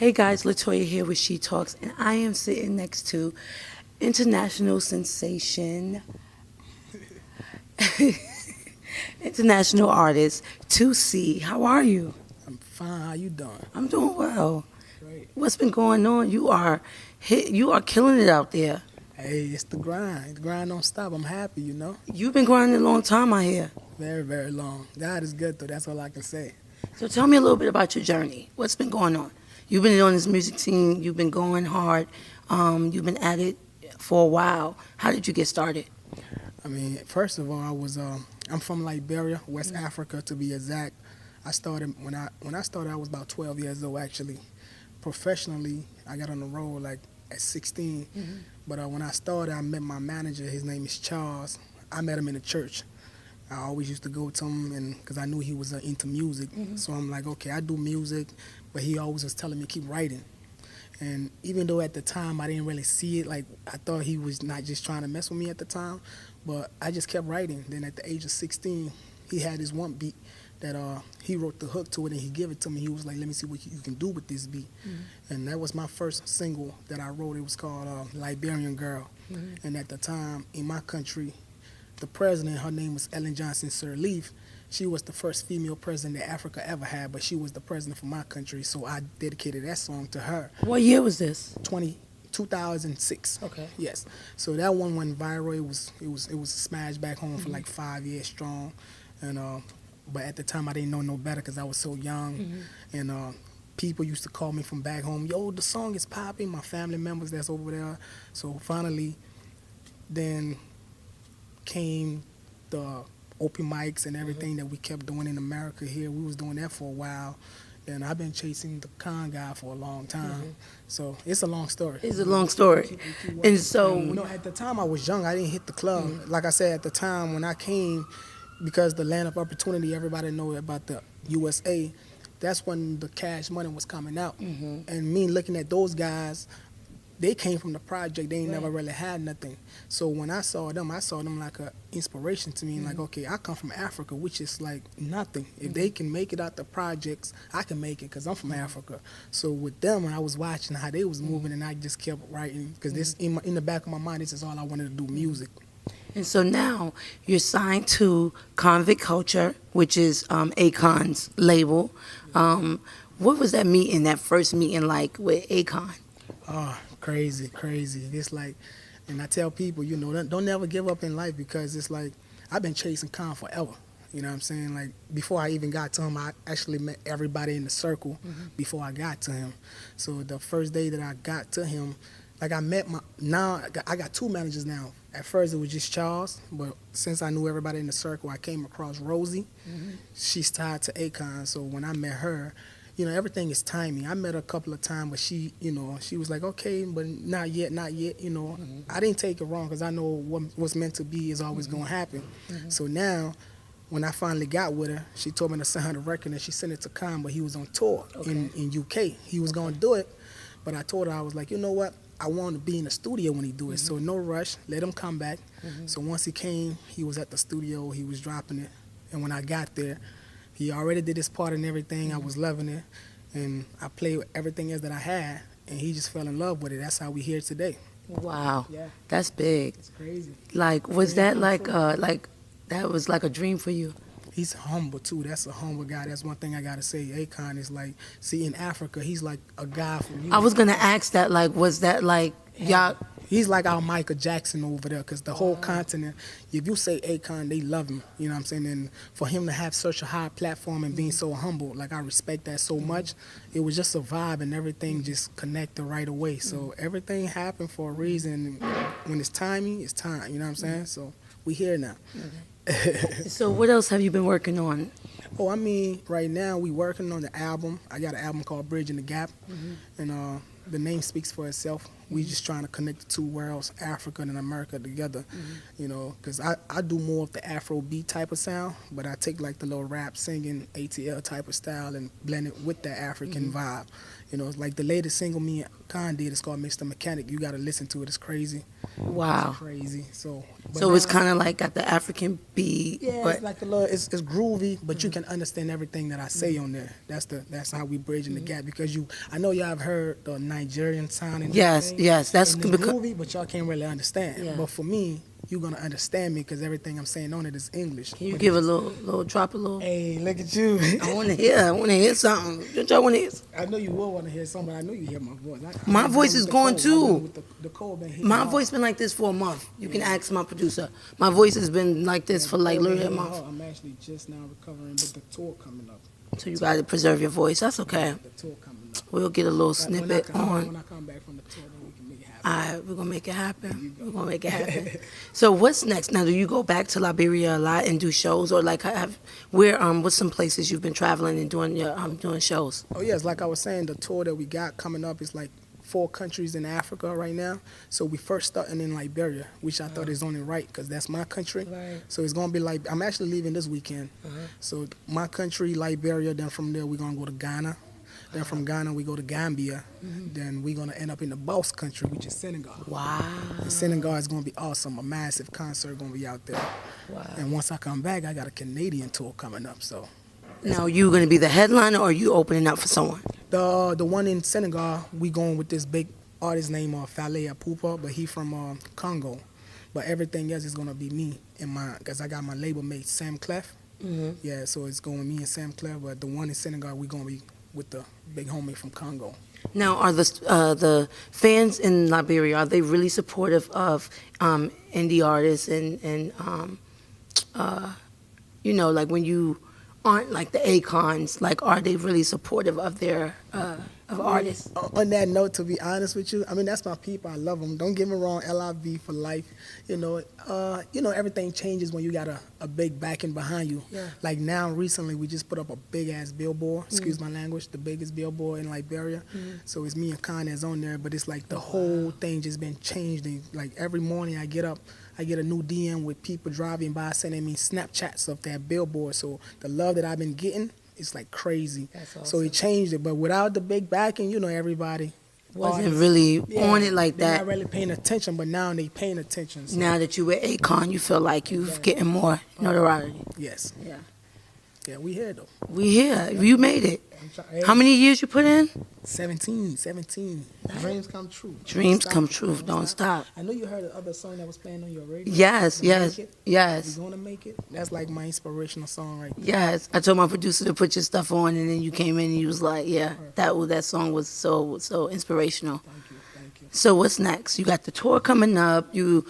Hey guys, Latoya here with She Talks, and I am sitting next to international sensation, international artist 2C. How are you? I'm fine. How you doing? I'm doing well. Great. What's been going on? You are killing it out there. Hey, it's the grind. The grind don't stop. I'm happy, You've been grinding a long time out here. Very, very long. God is good, though. That's all I can say. So tell me a little bit about your journey. What's been going on? You've been on this music scene. You've been going hard. You've been at it for a while. How did you get started? I mean, first of all, I'm from Liberia, West Africa, to be exact. I started when I started. I was about 12 years old, actually. Professionally, I got on the road like at 16. But when I started, I met my manager. His name is Charles. I met him in the church. I always used to go to him, and because I knew he was into music. So I'm like, okay, I do music, but he always was telling me keep writing. And even though at the time I didn't really see it, like I thought he was not just trying to mess with me at the time, but I just kept writing. Then at the age of 16, he had this one beat that he wrote the hook to it, and he gave it to me. He was like, let me see what you can do with this beat. And that was my first single that I wrote. It was called Liberian Girl. And at the time in my country, the president, her name was Ellen Johnson Sirleaf. She was the first female president that Africa ever had, but she was the president for my country, so I dedicated that song to her. What year was this? 2006. Okay. Yes. So that one went viral. It was a smash back home for like 5 years strong, and but at the time I didn't know no better because I was so young, and people used to call me from back home. Yo, the song is popping. My family members that's over there. So finally, then came the open mics and everything that we kept doing in America here. We was doing that for a while. And I've been chasing the con guy for a long time. So it's a long story. It's a long story. And so... at the time I was young. I didn't hit the club. Like I said, at the time when I came, because the land of opportunity, everybody know about the USA, that's when the Cash Money was coming out. And me looking at those guys, they came from the project. They ain't never really had nothing. So when I saw them like an inspiration to me. Like, okay, I come from Africa, which is like nothing. If they can make it out the projects, I can make it because I'm from Africa. So with them, I was watching how they was moving, and I just kept writing because this in the back of my mind, this is all I wanted to do, music. And so now you're signed to Konvict Kulture, which is Akon's label. What was that meeting, that first meeting like with Akon? Oh, crazy. It's like, and I tell people, don't never give up in life because it's like, I've been chasing Con forever. You know what I'm saying? Like, before I even got to him, I actually met everybody in the circle before I got to him. So the first day that I got to him, like I got two managers now. At first it was just Charles, but since I knew everybody in the circle, I came across Rosie. She's tied to Akon, so when I met her, everything is timing. I met her a couple of times, but she was like, okay, but not yet. I didn't take it wrong because I know what's meant to be is always going to happen. So now, when I finally got with her, she told me to send her the record, and she sent it to Con, but he was on tour in UK. He was going to do it, but I told her, I was like, you know what? I want to be in the studio when he do it, so no rush. Let him come back. So once he came, he was at the studio. He was dropping it, and when I got there, he already did his part and everything. I was loving it, and I played with everything else that I had, and he just fell in love with it. That's how we here today. Wow. Yeah. That's big. It's crazy. Like, was that like that was like a dream for you? He's humble, too. That's a humble guy. That's one thing I got to say. Akon is like, see, in Africa, he's like a guy from you. I was going to ask that, like, was that like, y'all... He's like our Michael Jackson over there because the whole continent, if you say Akon, they love him. You know what I'm saying? And for him to have such a high platform and being so humble, like I respect that so much. It was just a vibe and everything just connected right away. So everything happened for a reason. When it's timing, it's time. You know what I'm saying? So we here now. So what else have you been working on? Oh, I mean, right now we working on the album. I got an album called Bridging the Gap. And the name speaks for itself. We just trying to connect the two worlds, Africa and America, together. You know, because I do more of the Afro beat type of sound, but I take like the little rap, singing, ATL type of style and blend it with the African vibe. You know, it's like the latest single me and Akon did. It's called Mr. Mechanic. You got to listen to it. It's crazy. Wow. It's crazy. So It's kind of like got the African beat. yeah, but it's like a little. It's groovy, but you can understand everything that I say on there. That's how we bridging the gap, because I know y'all have heard the Nigerian sound. And yes, everything, yes, that's and it's because groovy, but y'all can't really understand. Yeah. But for me, you're gonna understand me because everything I'm saying on it is English. can you give a little drop a little? Hey, look at you. I want to hear something. What y'all want to hear? I know you will want to hear something, but I know you hear my voice. My voice is going too. The cold been hitting My hard. voice been like this for a month. You can ask my producer. My voice has been like this for like The cold been literally a hitting month. hard. I'm actually just now recovering, but the tour coming up. So you got to preserve your voice. That's okay. The tour coming up. We'll get a little When snippet I on. come back from the tour, then we can make it happen. All right, we're gonna make it happen. We're gonna make it happen. So what's next? Now, do you go back to Liberia a lot and do shows, or like what's some places you've been traveling and doing your doing shows? Oh yes, like I was saying, the tour that we got coming up is like 4 countries in Africa right now. So we first starting in Liberia, which I thought is only right because that's my country. Right. So it's gonna be like I'm actually leaving this weekend. So my country, Liberia. Then from there we're gonna go to Ghana. Then from Ghana we go to Gambia. Then we're gonna end up in the boss country, which is Senegal. Wow. And Senegal is gonna be awesome. A massive concert gonna be out there. Wow. And once I come back, I got a Canadian tour coming up. So. Now, you gonna be the headliner, or are you opening up for someone? The one in Senegal, we going with this big artist named Fale Apupa, but he from Congo. But everything else is gonna be me and cause I got my label mate Sam Clef. Yeah, so it's going with me and Sam Clef. But the one in Senegal, we gonna be with the big homie from Congo. Now, are the fans in Liberia, are they really supportive of indie artists and you know, like when you aren't like the Akons, like are they really supportive of their of artists? On that note, to be honest with you, I mean that's my people. I love them. Don't get me wrong, LIV for life. You know, everything changes when you got a big backing behind you. Yeah. Like now, recently we just put up a big ass billboard. Excuse my language, the biggest billboard in Liberia. So it's me and Con that's on there, but it's like the whole thing just been changed. And like every morning I get up, I get a new DM with people driving by sending me Snapchats of that billboard. So the love that I've been getting, it's like crazy. That's So it changed it, but without the big backing, you know, everybody Wasn't artists, really yeah, on it like they're that. not really paying attention, but now they paying attention. So, Now that you with Akon, you feel like you're getting more notoriety. yes, Yeah. yeah, we here though. We here. You made it. How many years you put in? 17. Dreams come true. Dreams Don't come stop. true. Don't stop. I know you heard the other song that was playing on your radio. Yes, Gonna yes, Make It? yes, We gonna make it. That's like my inspirational song right there. yes. I told my producer to put your stuff on, and then you came in and you was like, "Yeah, that song was so inspirational." Thank you. So what's next? You got the tour coming up. You're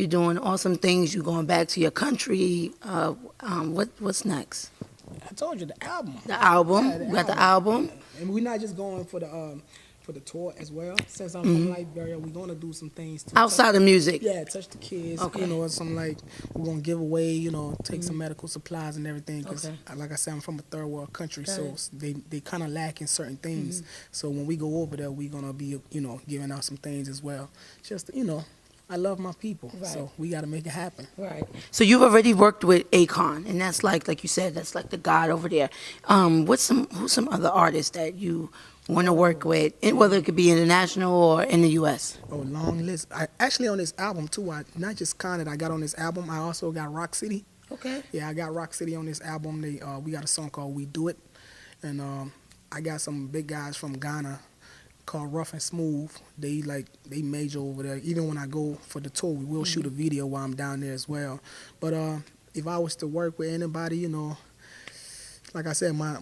doing awesome things. You're going back to your country. What's next? I told you the album. The album. Yeah, You got the album. And we're not just going for the tour as well. Since I'm from Liberia, we're gonna do some things to Outside of music. Yeah, touch the kids. Okay. You know, some like we're gonna give away. You know, take some medical supplies and everything. Cause Okay. like I said, I'm from a third world country, Got so it. they kind of lack in certain things. So when we go over there, we're gonna be giving out some things as well. Just I love my people, Right. so we got to make it happen. Right. So you've already worked with Akon, and that's like you said, that's like the god over there. Who's some other artists that you want to work with, and whether it could be international or in the U.S.? Oh, long list. I actually on this album too. I not just Con that I got on this album. I also got Rock City. Okay. Yeah, I got Rock City on this album. We got a song called "We Do It," and I got some big guys from Ghana called Rough and Smooth. They major over there. Even when I go for the tour, we will shoot a video while I'm down there as well. But if I was to work with anybody, like I said, my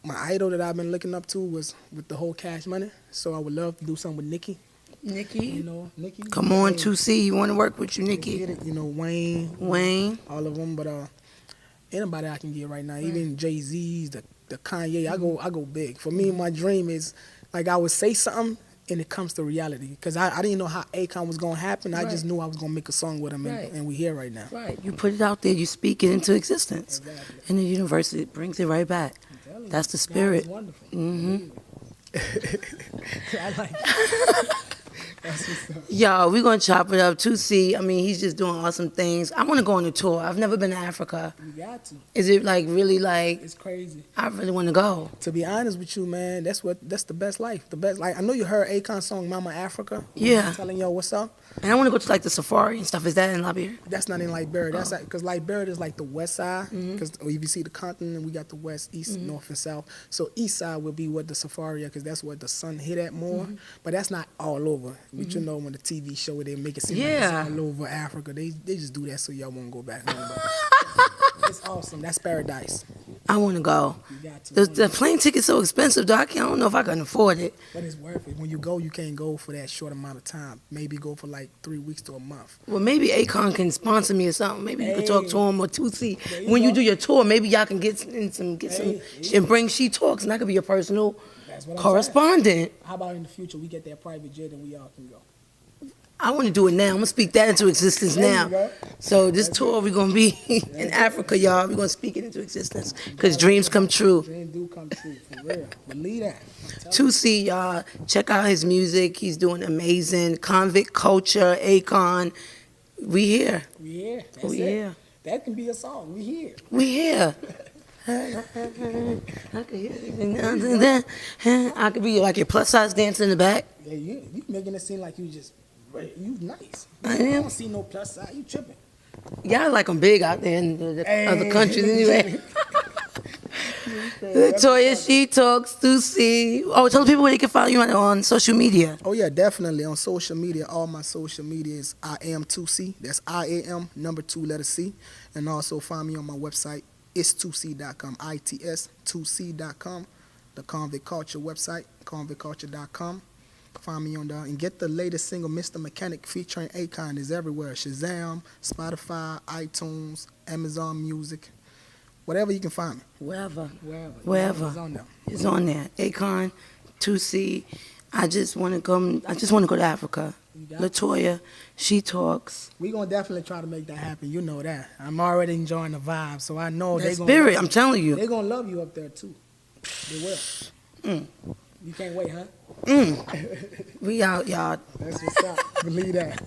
idol that I've been looking up to was with the whole Cash Money. So I would love to do something with Nicki. Nikki. Nicki. Come on, Hey, 2C. You want to work with you, Nikki? get it, Wayne, Wayne. all of them. But anybody I can get right now, even Jay-Z's, the Kanye, I go big. For me, my dream is like I would say something and it comes to reality. Because I didn't know how Akon was going to happen. I just knew I was going to make a song with him, Right. and we here right now. Right. You put it out there. You speak it into existence. Exactly. And the universe, it brings it right back. I'm telling you, That's the God is spirit. wonderful. hmm I like it. That's what's up. Y'all, we're going to chop it up. 2C, I mean, he's just doing awesome things. I want to go on a tour. I've never been to Africa. You got to. Is it like really like, It's crazy. I really want to go. To be honest with you, man, that's the best life. The best, like, I know you heard Akon's song "Mama Africa." Yeah. Telling y'all what's up. And I want to go to like the safari and stuff. Is that in Liberia? That's not in Liberia. That's because Liberia is like the west side. Because if you see the continent, we got the west, east, north, and south. So east side will be what the safari, because that's where the sun hit at more. But that's not all over. But you know, when the TV show it, they make it seem like Yeah. it's all over Africa. They just do that so y'all won't go back home. But it's awesome. That's paradise. I want to go. You got to. The plane ticket's so expensive, though. I don't know if I can afford it. But it's worth it. When you go, you can't go for that short amount of time. Maybe go for like 3 weeks to a month. Well, maybe Akon can sponsor me or something. Maybe you can talk to him or 2C. There you When you go. do your tour, maybe y'all can get some and bring She Talks, and I could be your personal That's what I'm correspondent. How about in the future we get that private jet and we all can go? I want to do it now. I'm gonna speak that into existence There you now. go. So this tour, we're gonna be in Africa, y'all. We're gonna speak it into existence because dreams come true. Dreams do come true, for real. Believe that. 2C, y'all, check out his music. He's doing amazing. Konvict Kulture, Akon. We here. We here. That's We it. here. That can be a song. We here. We here. I could hear it. I could be like your plus size dancer in the back. Yeah, you making it seem like you just, you nice. I I am. don't see no plus side. You tripping. Y'all like I'm big out there in the Hey. other countries anyway. Latoya, She Talks, 2C. Oh, tell people where they can follow you on social media. Oh yeah, definitely on social media. All my social media is I am 2C. That's IAM number 2 letter C. And also find me on my website. It's 2C.com. ITS2C.com. The Konvict Culture website. KonvictCulture.com. Find me on there and get the latest single, Mr. Mechanic, featuring Akon. Is everywhere. Shazam, Spotify, iTunes, Amazon Music, whatever you can find me. Wherever. Wherever. It's on there. It's on there. Akon, 2C. I just want to come. I just want to go to Africa. You got it. Latoya, She Talks. We're going to definitely try to make that happen. You know that. I'm already enjoying the vibe, so I know That they're going spirit, I'm telling you. They're going to love you up there, too. They will. Mm. You can't wait, huh? We out, y'all. That's what's up. Believe that.